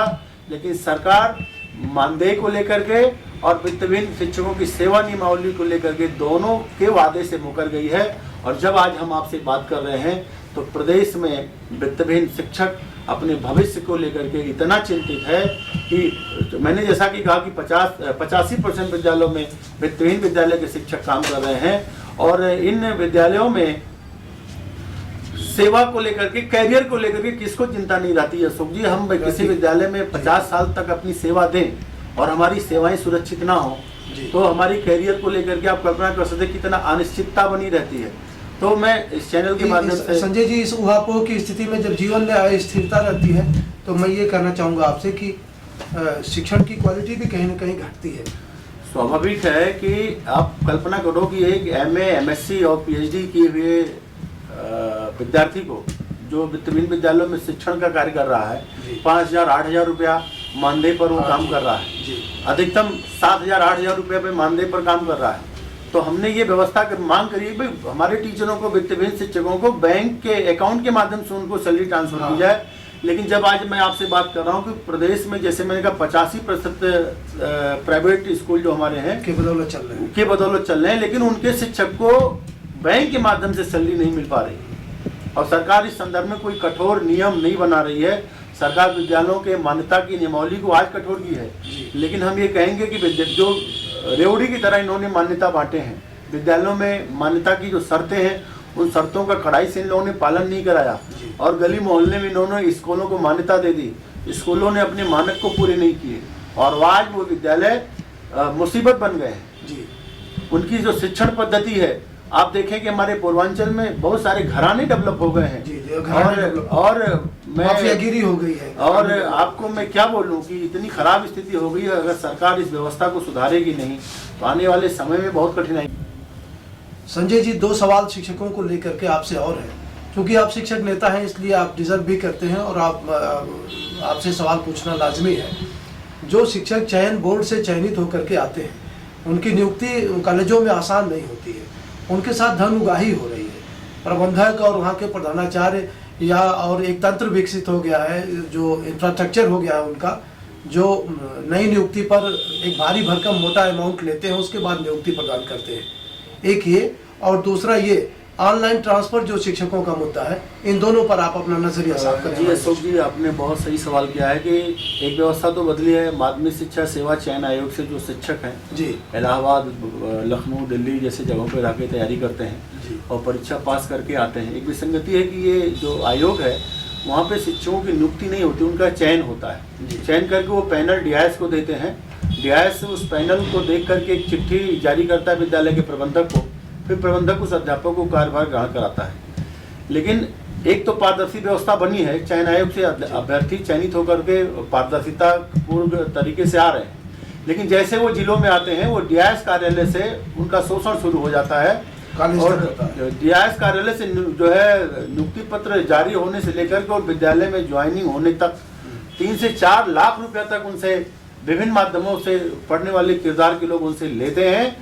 लेकिन सरकार मानदेय को लेकर के और वित्तविहीन शिक्षकों की सेवा नियमावली को लेकर के दोनों के वादे से मुकर गई है। और जब आज हम आपसे बात कर रहे हैं तो प्रदेश में वित्तविहीन शिक्षक अपने भविष्य को लेकर के इतना चिंतित है कि मैंने जैसा कि कहा कि 85% विद्यालयों में वित्तविहीन विद्यालय के शिक्षक काम कर रहे हैं, और इन विद्यालयों में सेवा को लेकर के, कैरियर को लेकर के किसको चिंता नहीं रहती है। सुख जी, हम किसी विद्यालय में 50 साल तक अपनी सेवा दें और हमारी सेवाएं सुरक्षित ना हो तो हमारी कैरियर को लेकर के आप कल्पना कर सकते कितना अनिश्चितता बनी रहती है। तो मैं इस चैनल के माध्यम से संजय जी, इस ऊहापोह की स्थिति में जब जीवन में अस्थिरता रहती है तो मैं ये कहना चाहूँगा आपसे कि शिक्षण की क्वालिटी भी कहीं ना कहीं घटती है। स्वाभाविक है कि आप कल्पना करो कि एक MA, MSc और PhD किए हुए विद्यार्थी को जो वित्तविहीन विद्यालयों में शिक्षण का कार्य कर रहा है 5,000-8,000 रुपया मानदेय पर वो काम कर रहा है, अधिकतम 7,000-8,000 रुपये पे मानदेय पर काम कर रहा है। तो हमने ये व्यवस्था कर मांग करी भाई हमारे टीचरों को, वित्तविहीन शिक्षकों को बैंक के अकाउंट के माध्यम से उनको सैलरी ट्रांसफर की जाए। लेकिन जब आज मैं आपसे बात कर रहा हूँ कि प्रदेश में जैसे मैंने कहा 85% प्राइवेट स्कूल जो हमारे हैं के बदौलत चल रहे हैं, लेकिन उनके शिक्षक को बैंक के माध्यम से सैलरी नहीं मिल पा रही और सरकार इस संदर्भ में कोई कठोर नियम नहीं बना रही है। सरकार विद्यालयों के मान्यता की नियमावली को आज कठोर की है, लेकिन हम ये कहेंगे कि जो रेवड़ी की तरह इन्होंने मान्यता बांटे हैं, विद्यालयों में मान्यता की जो शर्तें हैं उन शर्तों का कड़ाई से इन लोगों ने पालन नहीं कराया और गली मोहल्ले में इन्होंने स्कूलों को मान्यता दे दी, स्कूलों ने अपने मानक को पूरे नहीं किए और आज वो विद्यालय मुसीबत बन गए हैं। उनकी जो शिक्षण पद्धति है, आप देखें कि हमारे पूर्वांचल में बहुत सारे घराने डेवलप हो गए हैं और माफियागिरी हो गई है। और आपको मैं क्या बोलूं कि इतनी खराब स्थिति हो गई है, अगर सरकार इस व्यवस्था को सुधारेगी नहीं तो आने वाले समय में बहुत कठिनाई। संजय जी, 2 सवाल शिक्षकों को लेकर के आपसे और है, क्योंकि आप शिक्षक नेता हैं इसलिए आप डिजर्व भी करते हैं और आपसे सवाल पूछना लाजमी है। जो शिक्षक चयन बोर्ड से चयनित होकर के आते हैं उनकी नियुक्ति कॉलेजों में आसान नहीं होती है, उनके साथ धन उगाही हो रही है। प्रबंधक और वहाँ के प्रधानाचार्य या और एक तंत्र विकसित हो गया है, जो इंफ्रास्ट्रक्चर हो गया है उनका, जो नई नियुक्ति पर एक भारी भरकम मोटा अमाउंट लेते हैं उसके बाद नियुक्ति प्रदान करते हैं। एक ये, और दूसरा ये ऑनलाइन ट्रांसफर जो शिक्षकों का मुद्दा है, इन दोनों पर आप अपना नजरिया साफ करें। जी अशोक जी, आपने बहुत सही सवाल किया है कि एक व्यवस्था तो बदली है। माध्यमिक शिक्षा सेवा चयन आयोग से जो शिक्षक हैं जी इलाहाबाद, लखनऊ, दिल्ली जैसे जगहों पर रहकर तैयारी करते हैं और परीक्षा पास करके आते हैं। एक विसंगति है कि ये जो आयोग है वहाँ पे शिक्षकों की नियुक्ति नहीं होती, उनका चयन होता है। चयन करके वो पैनल DIS को देते हैं, DIS उस पैनल को देख करके एक चिट्ठी जारी करता है विद्यालय के प्रबंधक को, फिर प्रबंधक उस अध्यापक को कार्यभार ग्रहण कराता है। लेकिन एक तो पारदर्शी व्यवस्था बनी है, चयन आयोग से अभ्यर्थी चयनित होकर के पारदर्शिता पूर्ण तरीके से आ रहे हैं, लेकिन जैसे वो जिलों में आते हैं वो DIS कार्यालय से उनका शोषण शुरू हो जाता है और DIS कार्यालय से जो है नियुक्ति पत्र जारी होने से लेकर के और विद्यालय में ज्वाइनिंग होने तक 3 से 4 लाख रुपया तक उनसे विभिन्न माध्यमों से पढ़ने वाले किरदार के लोग उनसे लेते हैं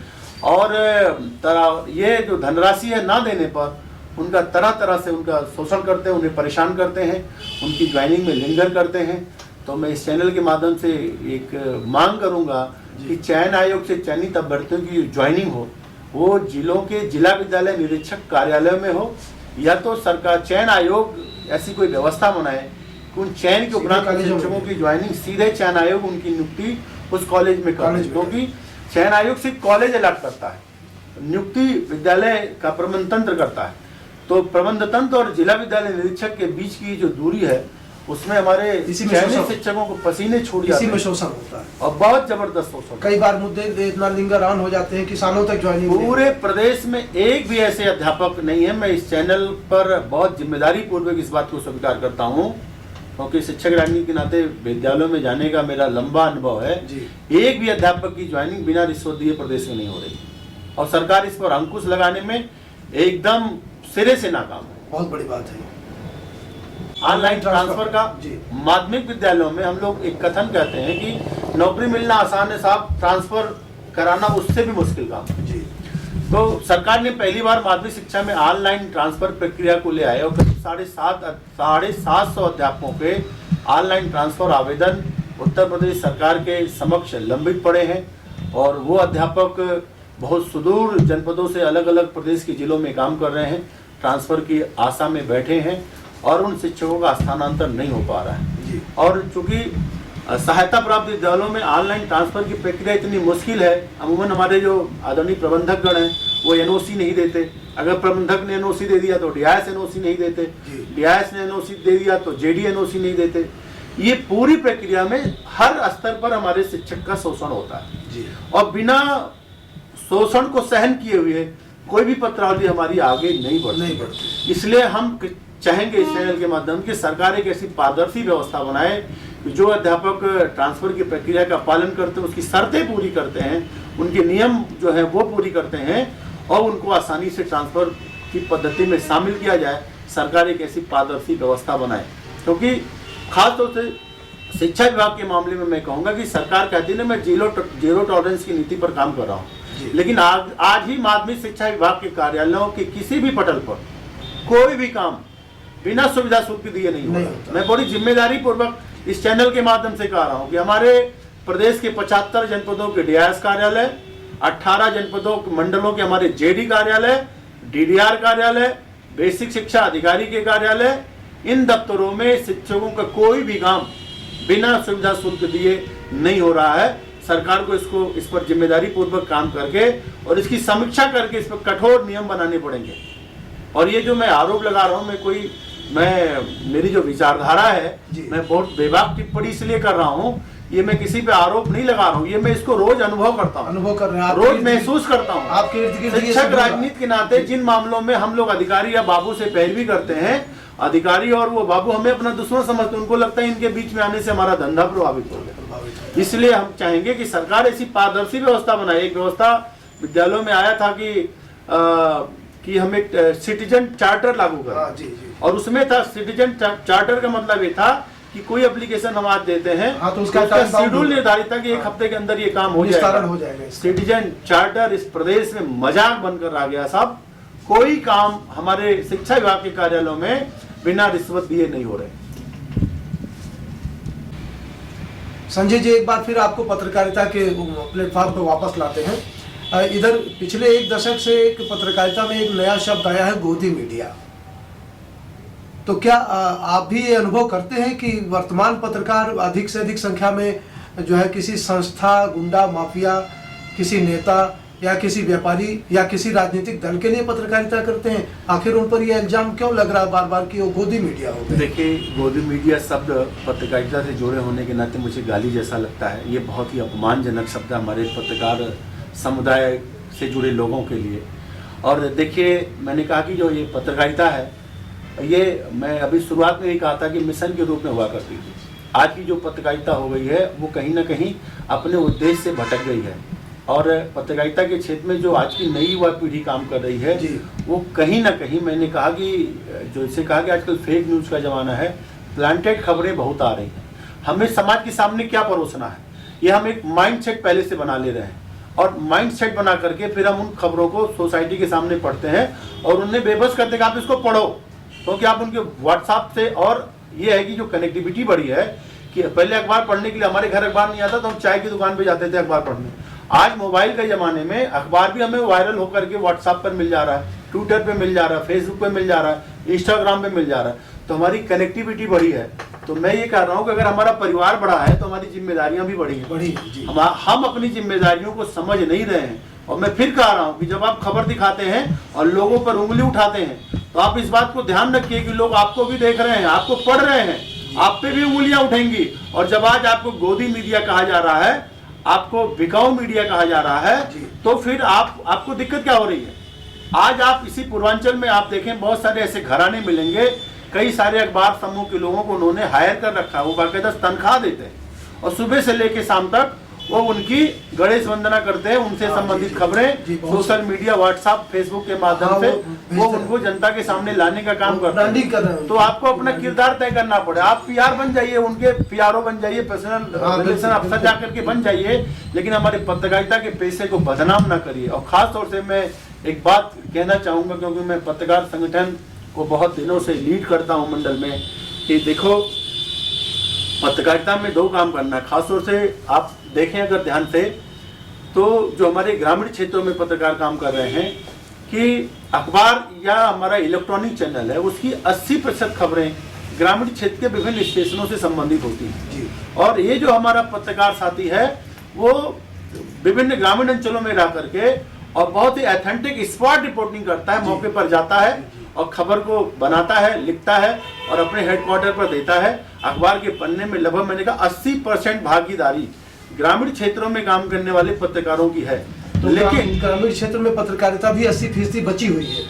और ये जो धनराशि है ना देने पर उनका तरह तरह से उनका शोषण करते हैं, उन्हें परेशान करते हैं, उनकी ज्वाइनिंग में लिंगर करते हैं। तो मैं इस चैनल के माध्यम से एक मांग करूंगा कि चयन आयोग से चयनित अभ्यर्थियों की ज्वाइनिंग हो वो जिलों के जिला विद्यालय निरीक्षक कार्यालय में हो, या तो सरकार चयन आयोग ऐसी कोई व्यवस्था बनाए कि उन चयन के उपरांत शिक्षकों की ज्वाइनिंग सीधे चयन आयोग उनकी नियुक्ति उस कॉलेज में करे, क्योंकि चयन आयोग सिर्फ कॉलेज अलॉट करता है, नियुक्ति विद्यालय का प्रबंध तंत्र करता है। तो प्रबंध तंत्र और जिला विद्यालय निरीक्षक के बीच की जो दूरी है उसमें हमारे चयनित शिक्षकों को पसीने छूट जाते हैं, इसी में शोषण होता है और बहुत जबरदस्त शोषण। कई बार मुद्दे इतना लिंगर ऑन हो जाते हैं, किसानों तक ज्वाइनिंग पूरे प्रदेश में एक भी ऐसे अध्यापक नहीं है। मैं इस चैनल पर बहुत जिम्मेदारी पूर्वक इस बात को स्वीकार करता हूँ, क्योंकि शिक्षक राजनीति के नाते विद्यालयों में जाने का मेरा लंबा अनुभव है। एक भी अध्यापक की ज्वाइनिंग बिना रिश्वत दिए प्रदेश में नहीं हो रही, और सरकार इस पर अंकुश लगाने में एकदम सिरे से नाकाम है। बहुत बड़ी बात है। ऑनलाइन ट्रांसफर का माध्यमिक विद्यालयों में हम लोग एक कथन कहते हैं कि नौकरी मिलना आसान है साहब, ट्रांसफर कराना उससे भी मुश्किल काम है। तो सरकार ने पहली बार माध्यमिक शिक्षा में ऑनलाइन ट्रांसफर प्रक्रिया को ले आया और करीब 750 अध्यापकों के ऑनलाइन ट्रांसफर आवेदन उत्तर प्रदेश सरकार के समक्ष लंबित पड़े हैं, और वो अध्यापक बहुत सुदूर जनपदों से अलग अलग प्रदेश के जिलों में काम कर रहे हैं, ट्रांसफर की आशा में बैठे हैं और उन शिक्षकों का स्थानांतरण नहीं हो पा रहा है। और चूंकि सहायता प्राप्त विद्यालयों में ऑनलाइन ट्रांसफर की प्रक्रिया इतनी मुश्किल है, अमूमन हमारे जो आदरणीय प्रबंधक गण हैं वो एनओसी नहीं देते। अगर प्रबंधक ने एनओसी दे दिया तो डीआईएस एनओसी नहीं देते, डीआईएस ने एनओसी दे दिया तो जेडी एनओसी नहीं देते। ये पूरी प्रक्रिया में हर स्तर पर हमारे शिक्षक का शोषण होता है, और बिना शोषण को सहन किए हुए कोई भी पत्रावली हमारी आगे नहीं बढ़ती। इसलिए हम चाहेंगे इस चैनल के माध्यम से सरकार एक ऐसी पारदर्शी व्यवस्था बनाए कि जो अध्यापक ट्रांसफर की प्रक्रिया का पालन करते हैं, उसकी शर्तें पूरी करते हैं, उनके नियम जो है वो पूरी करते हैं, और उनको आसानी से ट्रांसफर की पद्धति में शामिल किया जाए। सरकार एक ऐसी पारदर्शी व्यवस्था बनाए, क्योंकि खासतौर से शिक्षा विभाग के मामले में मैं कहूँगा कि सरकार कहती है ना मैं जीरो टॉलरेंस की नीति पर काम कर रहा हूँ, लेकिन आज ही माध्यमिक शिक्षा विभाग के कार्यालयों के किसी भी पटल पर कोई भी काम बिना सुविधा शुल्क दिए नहीं होता। मैं बड़ी जिम्मेदारी पूर्वक इस चैनल के माध्यम से कह रहा हूं कि हमारे प्रदेश के 75 जनपदों के डीआईएस कार्यालय, 18 जनपदों मंडलों के हमारे जेडी कार्यालय, डीडीआर कार्यालय, बेसिक शिक्षा अधिकारी के कार्यालय, इन दफ्तरों में शिक्षकों का कोई भी काम बिना सुविधा शुल्क दिए नहीं हो रहा है। सरकार को इस पर जिम्मेदारी पूर्वक काम करके और इसकी समीक्षा करके इस पर कठोर नियम बनाने पड़ेंगे। और ये जो मैं आरोप लगा रहा हूँ, मेरी जो विचारधारा है, मैं बहुत बेबाक टिप्पणी इसलिए कर रहा हूँ, ये मैं किसी पे आरोप नहीं लगा रहा हूँ, ये मैं इसको रोज अनुभव करता हूँ, अनुभव कर रहे हैं, रोज महसूस करता हूँ। आपके शिक्षक राजनीति के नाते जिन मामलों में हम लोग अधिकारी या बाबू से पैरवी करते हैं, अधिकारी और वो बाबू हमें अपना दुश्मन समझते हैं, उनको लगता है इनके बीच में आने से हमारा धंधा प्रभावित हो गया। इसलिए हम चाहेंगे कि सरकार ऐसी पारदर्शी व्यवस्था बनाए। एक व्यवस्था विद्यालयों में आया था कि हम एक सिटीजन चार्टर लागू करें, और उसमें था सिटीजन चार्टर का मतलब ये था कि कोई एप्लीकेशन हम आज देते हैं तो उसका शेड्यूल निर्धारित था कि एक हफ्ते के अंदर ये काम हो जाएगा। सिटीजन चार्टर इस प्रदेश में मजाक बनकर आ गया साहब। कोई काम हमारे शिक्षा विभाग के कार्यालयों में बिना रिश्वत दिए नहीं हो रहे। संजय जी, एक बार फिर आपको पत्रकारिता के प्लेटफॉर्म पर वापस लाते हैं। इधर पिछले एक दशक से एक पत्रकारिता में एक नया शब्द आया है, गोदी मीडिया। तो क्या आप भी ये अनुभव करते हैं कि वर्तमान पत्रकार अधिक से अधिक संख्या में जो है किसी संस्था, गुंडा माफिया, किसी नेता या किसी व्यापारी या किसी राजनीतिक दल के लिए पत्रकारिता करते हैं? आखिर उन पर यह इल्जाम क्यों लग रहा है बार बार कि वो गोदी मीडिया हो गए? देखिए, गोदी मीडिया शब्द पत्रकारिता से जुड़े होने के नाते मुझे गाली जैसा लगता है। ये बहुत ही अपमानजनक शब्द है हमारे पत्रकार समुदाय से जुड़े लोगों के लिए। और देखिए, मैंने कहा कि जो ये पत्रकारिता है, ये मैं अभी शुरुआत में ही कहा था कि मिशन के रूप में हुआ करती थी। आज की जो पत्रकारिता हो गई है वो कहीं ना कहीं अपने उद्देश्य से भटक गई है, और पत्रकारिता के क्षेत्र में जो आज की नई युवा पीढ़ी काम कर रही है वो कहीं ना कहीं, मैंने कहा कि जैसे कहा कि आजकल फेक न्यूज़ का ज़माना है, प्लांटेड खबरें बहुत आ रही हैं। हमें समाज के सामने क्या परोसना है, ये हम एक माइंड सेट पहले से बना ले रहे हैं, और माइंड सेट बना करके फिर हम उन खबरों को सोसाइटी के सामने पढ़ते हैं और उन्हें बेबस करते हैं कि आप इसको पढ़ो, क्योंकि आप उनके व्हाट्सएप से, और ये है कि जो कनेक्टिविटी बढ़ी है कि पहले अखबार पढ़ने के लिए हमारे घर अखबार नहीं आता तो हम चाय की दुकान पे जाते थे अखबार पढ़ने। आज मोबाइल के ज़माने में अखबार भी हमें वायरल होकर के व्हाट्सएप पर मिल जा रहा है, ट्विटर पे मिल जा रहा है, फेसबुक पे मिल जा रहा है, इंस्टाग्राम पे मिल जा रहा है, तो हमारी कनेक्टिविटी बढ़ी है। तो मैं ये कह रहा हूँ कि अगर हमारा परिवार बढ़ा है तो हमारी जिम्मेदारियां भी बढ़ी हैं। हम अपनी जिम्मेदारियों को समझ नहीं रहे हैं, और मैं फिर कह रहा हूँ कि जब आप खबर दिखाते हैं और लोगों पर उंगली उठाते हैं तो आप इस बात को ध्यान रखिए कि लोग आपको भी देख रहे हैं, आपको पढ़ रहे हैं, आप पे भी उंगलियां उठेंगी। और जब आज आपको गोदी मीडिया कहा जा रहा है, आपको बिकाऊ मीडिया कहा जा रहा है, तो फिर आपको दिक्कत क्या हो रही है? आज आप इसी पूर्वांचल में आप देखें बहुत सारे ऐसे घराने मिलेंगे, कई सारे अखबार समूह के लोगों को उन्होंने हायर कर रखा है, वो बाकायदा तनख्वाह देते हैं और सुबह से लेकर शाम तक वो उनकी गणेश वंदना करते हैं, उनसे संबंधित खबरें सोशल मीडिया, व्हाट्सएप, फेसबुक के माध्यम से वो उनको जनता के सामने लाने का काम करते हैं। तो आपको अपना किरदार तय करना पड़े। आप पीआर बन जाइए, उनके पीआरओ बन जाइए, पर्सनल रिलेशन अफसर जाकर के बन जाइए, लेकिन हमारे पत्रकारिता के पेशे को बदनाम ना करिए। और खास तौर से मैं एक बात कहना चाहूंगा, क्योंकि मैं पत्रकार संगठन को बहुत दिनों से लीड करता हूं मंडल में, कि देखो पत्रकारिता में दो काम करना है। खासतौर से आप देखें अगर ध्यान से, तो जो हमारे ग्रामीण क्षेत्रों में पत्रकार काम कर रहे हैं कि अखबार या हमारा इलेक्ट्रॉनिक चैनल है, उसकी 80% खबरें ग्रामीण क्षेत्र के विभिन्न स्टेशनों से संबंधित होती हैं। और ये जो हमारा पत्रकार साथी है वो विभिन्न ग्रामीण अंचलों में रह करके और बहुत ही ऑथेंटिक स्पॉट रिपोर्टिंग करता है, मौके पर जाता है और खबर को बनाता है, लिखता है और अपने हेडक्वार्टर पर देता है। अखबार के पन्ने में लगभग मैंने कहा 80% भागीदारी ग्रामीण क्षेत्रों में काम करने वाले पत्रकारों की है। तो लेकिन ग्रामीण क्षेत्र में पत्रकारिता भी 80% बची हुई है।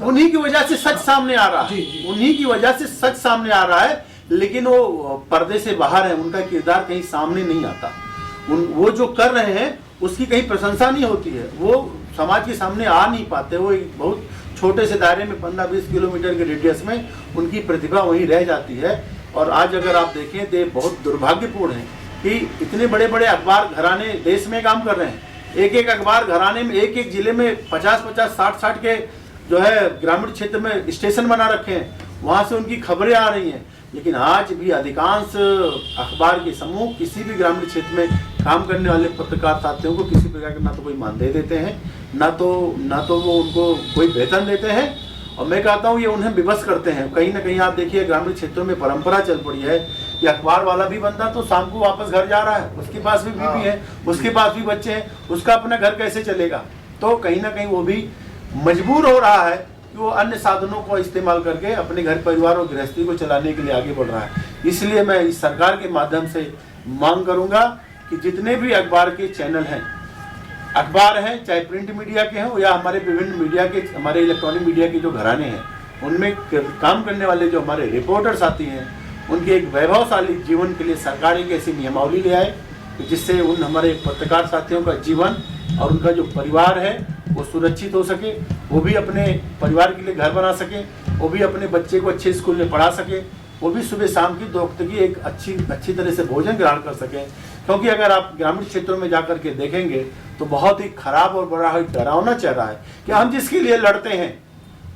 उन्हीं की वजह से सच सामने आ रहा है, उन्हीं की वजह से सच सामने आ रहा है, लेकिन वो पर्दे से बाहर है, उनका किरदार कहीं सामने नहीं आता। वो जो कर रहे हैं उसकी कहीं प्रशंसा नहीं होती है, वो समाज के सामने आ नहीं पाते। वो एक बहुत छोटे से दायरे में 15-20 किलोमीटर के रेडियस में उनकी प्रतिभा वहीं रह जाती है। और आज अगर आप देखें तो बहुत दुर्भाग्यपूर्ण है कि इतने बड़े बड़े अखबार घराने देश में काम कर रहे हैं। एक एक अखबार घराने में एक एक जिले में 50-50, 60-60 के जो है ग्रामीण क्षेत्र में स्टेशन बना रखे हैं, वहाँ से उनकी खबरें आ रही हैं। लेकिन आज भी अधिकांश अखबार के समूह किसी भी ग्रामीण क्षेत्र में काम करने वाले पत्रकार साथियों को किसी प्रकार के ना तो कोई मानदेय देते हैं, ना तो वो उनको कोई वेतन देते हैं। और मैं कहता हूँ ये उन्हें विवश करते हैं। कहीं ना कहीं आप देखिए ग्रामीण क्षेत्रों में परंपरा चल पड़ी है कि अखबार वाला भी बंदा तो शाम को वापस घर जा रहा है, उसके पास भी बीवी है, उसके पास भी बच्चे हैं, उसका अपना घर कैसे चलेगा? तो कहीं ना कहीं वो भी मजबूर हो रहा है कि वो अन्य साधनों को इस्तेमाल करके अपने घर परिवार और गृहस्थी को चलाने के लिए आगे बढ़ रहा है। इसलिए मैं इस सरकार के माध्यम से मांग करूंगा कि जितने भी अखबार के चैनल हैं, अखबार हैं चाहे प्रिंट मीडिया के हों या हमारे विभिन्न मीडिया के, हमारे इलेक्ट्रॉनिक मीडिया के जो घराने हैं, उनमें काम करने वाले जो हमारे रिपोर्टर साथी हैं, उनके एक वैभवशाली जीवन के लिए सरकार एक ऐसी नियमावली ले आए जिससे उन हमारे पत्रकार साथियों का जीवन और उनका जो परिवार है वो सुरक्षित हो सके, वो भी अपने परिवार के लिए घर बना सके, वो भी अपने बच्चे को अच्छे स्कूल में पढ़ा सके, वो भी सुबह शाम की 2 वक्त की एक अच्छी तरह से भोजन ग्रहण कर सकें। क्योंकि अगर आप ग्रामीण क्षेत्रों में जाकर के देखेंगे तो बहुत ही खराब और बड़ा ही डरावना चेहरा है कि हम जिसके लिए लड़ते हैं,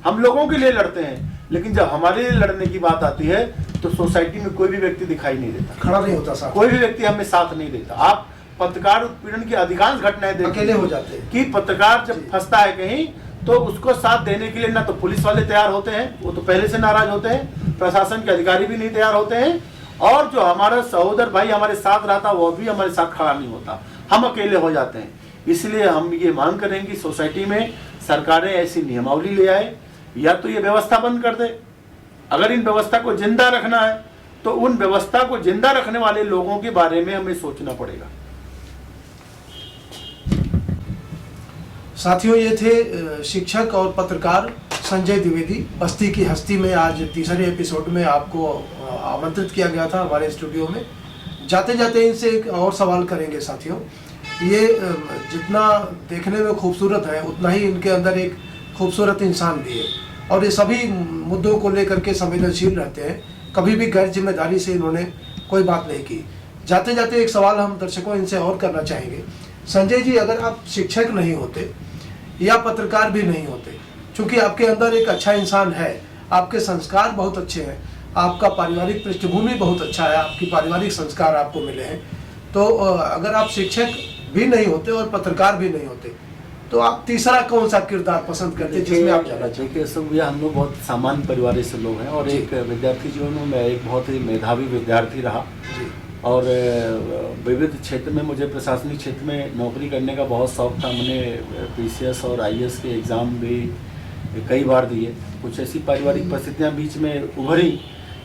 हम लोगों के लिए लड़ते हैं, लेकिन जब हमारे लिए लड़ने की बात आती है तो सोसाइटी में कोई भी व्यक्ति दिखाई नहीं देता, खड़ा नहीं होता साथ, कोई भी व्यक्ति हमें साथ नहीं देता। आप पत्रकार उत्पीड़न की अधिकांश घटनाएं देखिए, अकेले हो जाते हैं कि पत्रकार जब फंसता है कहीं तो उसको साथ देने के लिए ना तो पुलिस वाले तैयार होते हैं, वो तो पहले से नाराज होते हैं, प्रशासन के अधिकारी भी नहीं तैयार होते हैं, और जो हमारा सहोदर भाई हमारे साथ रहता वो भी हमारे साथ खड़ा नहीं होता, हम अकेले हो जाते हैं। इसलिए हम ये मांग करेंगे सोसाइटी में सरकारें ऐसी नियमावली ले आए, या तो ये व्यवस्था बंद कर दे। अगर इन व्यवस्था को जिंदा रखना है तो उन व्यवस्था को जिंदा रखने वाले लोगों के बारे में हमें सोचना पड़ेगा। साथियों, ये थे शिक्षक और पत्रकार संजय द्विवेदी। बस्ती की हस्ती में आज तीसरे एपिसोड में आपको आमंत्रित किया गया था हमारे स्टूडियो में। जाते जाते इनसे एक और सवाल करेंगे साथियों, ये जितना देखने में खूबसूरत है उतना ही इनके अंदर एक खूबसूरत इंसान भी है, और ये सभी मुद्दों को लेकर के संवेदनशील रहते हैं। कभी भी गैर जिम्मेदारी से इन्होंने कोई बात नहीं की। जाते जाते एक सवाल हम दर्शकों इनसे और करना चाहेंगे। संजय जी, अगर आप शिक्षक नहीं होते या पत्रकार भी नहीं होते, चूंकि आपके अंदर एक अच्छा इंसान है, आपके संस्कार बहुत अच्छे हैं, आपका पारिवारिक पृष्ठभूमि बहुत अच्छा है, आपकी पारिवारिक संस्कार आपको मिले हैं, तो अगर आप शिक्षक भी नहीं होते और पत्रकार भी नहीं होते तो आप तीसरा कौन सा किरदार पसंद करते जिसमें आप जाना चाहते? देखिए सब भैया, हम लोग बहुत सामान्य परिवार से लोग हैं और जी। एक विद्यार्थी जीवन में मैं एक बहुत ही मेधावी विद्यार्थी रहा जी और विविध क्षेत्र में मुझे प्रशासनिक क्षेत्र में नौकरी करने का बहुत शौक था। मैंने पीसीएस और आईएएस के एग्ज़ाम भी कई बार दिए। कुछ ऐसी पारिवारिक परिस्थितियां बीच में उभरी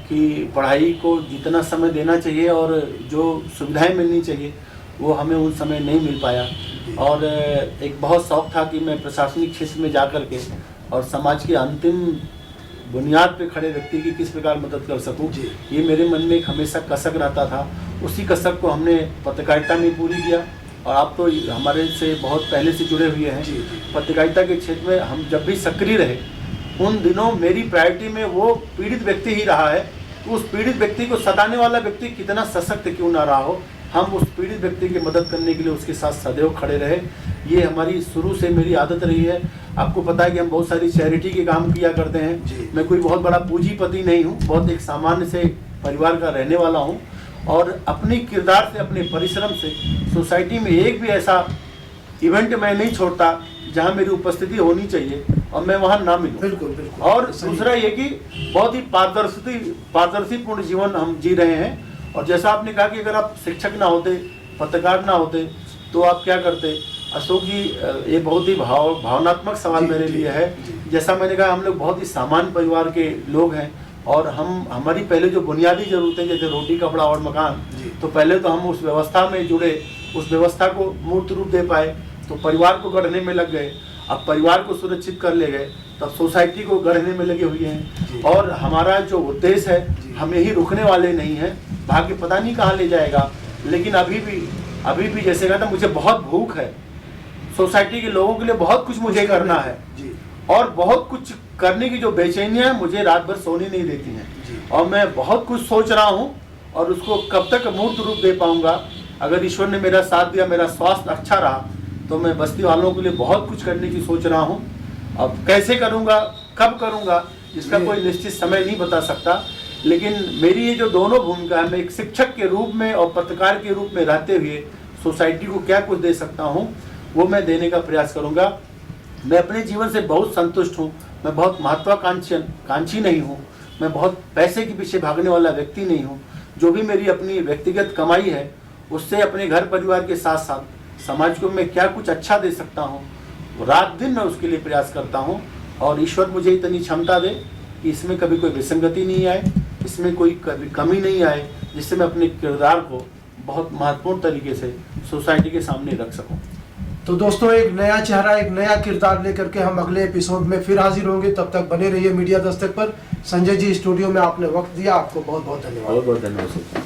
कि पढ़ाई को जितना समय देना चाहिए और जो सुविधाएं मिलनी चाहिए वो हमें उस समय नहीं मिल पाया। और एक बहुत शौक था कि मैं प्रशासनिक क्षेत्र में जा कर के और समाज के अंतिम बुनियाद पे खड़े व्यक्ति की किस प्रकार मदद कर सकूं, ये मेरे मन में एक हमेशा कसक रहता था। उसी कसक को हमने पत्रकारिता में पूरी किया। और आप तो हमारे से बहुत पहले से जुड़े हुए हैं। पत्रकारिता के क्षेत्र में हम जब भी सक्रिय रहे, उन दिनों मेरी प्रायोरिटी में वो पीड़ित व्यक्ति ही रहा है। उस पीड़ित व्यक्ति को सताने वाला व्यक्ति कितना सशक्त क्यों ना रहा हो, हम उस पीड़ित व्यक्ति की मदद करने के लिए उसके साथ सदैव खड़े रहे। ये हमारी शुरू से मेरी आदत रही है। आपको पता है कि हम बहुत सारी चैरिटी के काम किया करते हैं। मैं कोई बहुत बड़ा पूंजीपति नहीं हूँ, बहुत एक सामान्य से परिवार का रहने वाला हूँ और अपनी किरदार से, अपने परिश्रम से सोसाइटी में एक भी ऐसा इवेंट मैं नहीं छोड़ता जहाँ मेरी उपस्थिति होनी चाहिए और मैं वहाँ ना मिलूं। बिल्कुल बिल्कुल। और दूसरा ये कि बहुत ही पारदर्शीपूर्ण जीवन हम जी रहे हैं। और जैसा आपने कहा कि अगर आप शिक्षक ना होते, पत्रकार ना होते तो आप क्या करते, अशोक जी, ये बहुत ही भावनात्मक सवाल मेरे लिए है। जैसा मैंने कहा, हम लोग बहुत ही सामान्य परिवार के लोग हैं और हमारी पहले जो बुनियादी जरूरतें जैसे रोटी, कपड़ा और मकान, तो पहले तो हम उस व्यवस्था में जुड़े, उस व्यवस्था को मूर्त रूप दे पाए, तो परिवार को गढ़ने में लग गए। अब परिवार को सुरक्षित कर ले गए, तब सोसाइटी को गढ़ने में लगे हुए हैं। और हमारा जो उद्देश्य है, हम यही रुकने वाले नहीं हैं। भाग्य पता नहीं कहाँ ले जाएगा, लेकिन अभी भी जैसे कहता, मुझे बहुत भूख है। सोसाइटी के लोगों के लिए बहुत कुछ मुझे करना है और बहुत कुछ करने की जो बेचैनियां मुझे रात भर सोने नहीं देती हैं। और मैं बहुत कुछ सोच रहा हूं और उसको कब तक मूर्त रूप दे पाऊंगा। अगर ईश्वर ने मेरा साथ दिया, मेरा स्वास्थ्य अच्छा रहा, तो मैं बस्ती वालों के लिए बहुत कुछ करने की सोच रहा हूं। अब कैसे करूंगा, कब करूंगा, इसका कोई निश्चित समय नहीं बता सकता। लेकिन मेरी ये जो दोनों भूमिका है, मैं एक शिक्षक के रूप में और पत्रकार के रूप में रहते हुए सोसाइटी को क्या कुछ दे सकता हूँ, वो मैं देने का प्रयास करूँगा। मैं अपने जीवन से बहुत संतुष्ट हूँ। मैं बहुत महत्वाकांक्षी नहीं हूँ। मैं बहुत पैसे के पीछे भागने वाला व्यक्ति नहीं हूँ। जो भी मेरी अपनी व्यक्तिगत कमाई है, उससे अपने घर परिवार के साथ साथ समाज को मैं क्या कुछ अच्छा दे सकता हूँ, रात दिन मैं उसके लिए प्रयास करता हूँ। और ईश्वर मुझे इतनी क्षमता दे कि इसमें कभी कोई विसंगति नहीं आए, इसमें कोई कभी कमी नहीं आए, जिससे मैं अपने किरदार को बहुत महत्वपूर्ण तरीके से सोसाइटी के सामने रख सकूं। तो दोस्तों, एक नया चेहरा, एक नया किरदार लेकर के हम अगले एपिसोड में फिर हाजिर होंगे। तब तक बने रहिए मीडिया दस्तक पर। संजय जी, स्टूडियो में आपने वक्त दिया, आपको बहुत बहुत धन्यवाद। बहुत बहुत धन्यवाद।